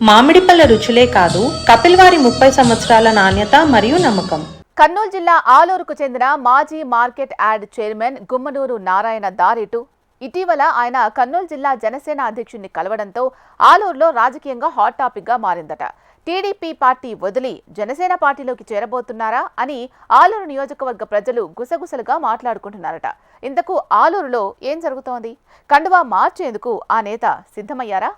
మామిడిపళ్ళ రుచులే కాదు, కపిల్వారి 30 సంవత్సరాల నాణ్యత మరియు నమ్మకం. కర్నూలు జిల్లా ఆలూరుకు చెందిన మాజీ market yard chairman Gummanur Narayana దారిటు ఇటీవల ఆయన కర్నూలు జిల్లా జనసేన అధ్యక్షుడిని కలవడంతో ఆలూరులో రాజకీయంగా హాట్ టాపిక్ గా మారిందట. టీడీపీ పార్టీ వదిలి జనసేన పార్టీలోకి చేరబోతున్నారా అని ఆలూరు నియోజకవర్గ ప్రజలు గుసగుసలుగా మాట్లాడుకుంటున్నారట. ఇంతకు ఆలూరులో ఏం జరుగుతోంది? కండువా మార్చేందుకు ఆ నేత సిద్ధమయ్యారా?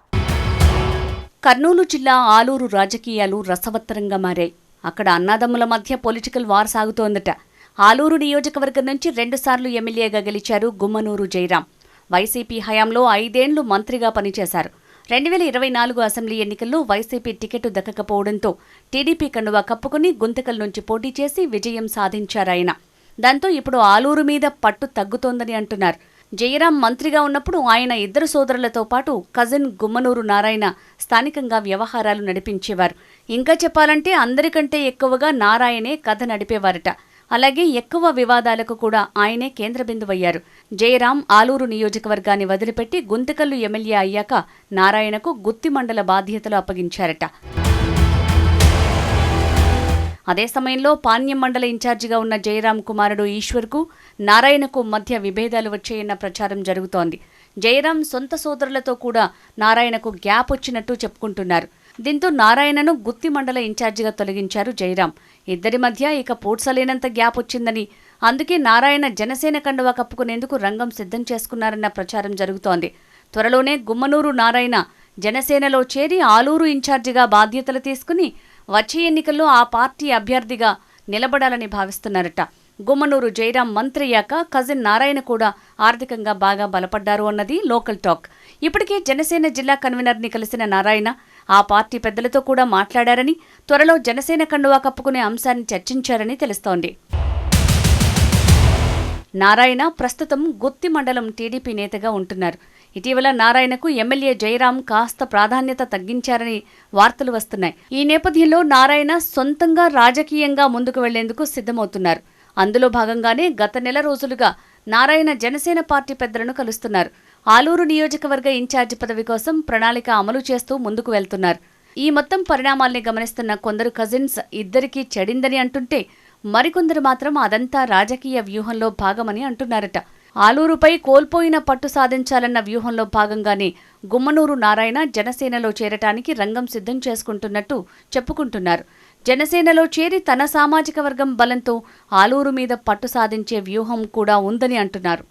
కర్నూలు జిల్లా ఆలూరు రాజకీయాలు రసవత్తరంగా మారాయి. అక్కడ అన్నాదమ్ముల మధ్య పొలిటికల్ వార్ సాగుతోందట. ఆలూరు నియోజకవర్గం నుంచి 2 సార్లు ఎమ్మెల్యేగా గెలిచారు గుమ్మనూరు జయరాం. వైసీపీ హయాంలో 5 ఏళ్లు మంత్రిగా పనిచేశారు. 2024 అసెంబ్లీ ఎన్నికల్లో వైసీపీ టికెట్ దక్కకపోవడంతో టీడీపీ కండువా కప్పుకుని గుంతకల్ నుంచి పోటీ చేసి విజయం సాధించారాయన. దాంతో ఇప్పుడు ఆలూరు మీద పట్టు తగ్గుతోందని అంటున్నారు. జయరాం మంత్రిగా ఉన్నప్పుడు ఆయన 2 సోదరులతో పాటు కజిన్ గుమ్మనూరు నారాయణ స్థానికంగా వ్యవహారాలు నడిపించేవారు. ఇంకా చెప్పాలంటే అందరికంటే ఎక్కువగా నారాయణే కథ నడిపేవారట. అలాగే ఎక్కువ వివాదాలకు కూడా ఆయనే కేంద్ర బిందువయ్యారు. జయరాం ఆలూరు నియోజకవర్గాన్ని వదిలిపెట్టి గుంతకల్లు ఎమ్మెల్యే అయ్యాక నారాయణకు గుత్తి మండల బాధ్యతలు అప్పగించారట. అదే సమయంలో పాణ్యం మండల ఇన్ఛార్జిగా ఉన్న జయరాం కుమారుడు ఈశ్వర్కు నారాయణకు మధ్య విభేదాలు వచ్చాయన్న ప్రచారం జరుగుతోంది. జయరాం సొంత సోదరులతో కూడా నారాయణకు గ్యాప్ వచ్చినట్టు చెప్పుకుంటున్నారు. దీంతో నారాయణను గుత్తి మండల ఇన్ఛార్జిగా తొలగించారు జయరాం. ఇద్దరి మధ్య ఇక పూడ్చలేనంత గ్యాప్ వచ్చిందని, అందుకే నారాయణ జనసేన కండువా కప్పుకునేందుకు రంగం సిద్ధం చేసుకున్నారన్న ప్రచారం జరుగుతోంది. త్వరలోనే గుమ్మనూరు నారాయణ జనసేనలో చేరి ఆలూరు ఇన్ఛార్జిగా బాధ్యతలు తీసుకుని వచ్చే ఎన్నికల్లో ఆ పార్టీ అభ్యర్థిగా నిలబడాలని భావిస్తున్నారట. గుమ్మనూరు జయరాం మంత్రి అయ్యాక కజిన్ నారాయణ కూడా ఆర్థికంగా బాగా బలపడ్డారు అన్నది లోకల్ టాక్. ఇప్పటికే జనసేన జిల్లా కన్వీనర్ని కలిసిన నారాయణ ఆ పార్టీ పెద్దలతో కూడా మాట్లాడారని, త్వరలో జనసేన కండువా కప్పుకునే అంశాన్ని చర్చించారని తెలుస్తోంది. నారాయణ ప్రస్తుతం గుత్తి మండలం టీడీపీ నేతగా ఉంటున్నారు. ఇటీవల నారాయణకు ఎమ్మెల్యే జయరాం కాస్త ప్రాధాన్యత తగ్గించారని వార్తలు వస్తున్నాయి. ఈ నేపథ్యంలో నారాయణ సొంతంగా రాజకీయంగా ముందుకు వెళ్లేందుకు సిద్ధమవుతున్నారు. అందులో భాగంగానే గత నెల రోజులుగా నారాయణ జనసేన పార్టీ పెద్దలను కలుస్తున్నారు. ఆలూరు నియోజకవర్గ ఇన్ఛార్జి పదవి కోసం ప్రణాళిక అమలు చేస్తూ ముందుకు వెళ్తున్నారు. ఈ మొత్తం పరిణామాల్ని గమనిస్తున్న కొందరు కజిన్స్ ఇద్దరికీ చెడిందని అంటుంటే, మరికొందరు మాత్రం అదంతా రాజకీయ వ్యూహంలో భాగమని అంటున్నారట. ఆలూరుపై కోల్పోయిన పట్టు సాధించాలన్న వ్యూహంలో భాగంగానే గుమ్మనూరు నారాయణ జనసేనలో చేరటానికి రంగం సిద్ధం చేసుకుంటున్నట్టు చెప్పుకుంటున్నారు. జనసేనలో చేరి తన సామాజిక వర్గం బలంతో ఆలూరు మీద పట్టు సాధించే వ్యూహం కూడా ఉందని అంటున్నారు.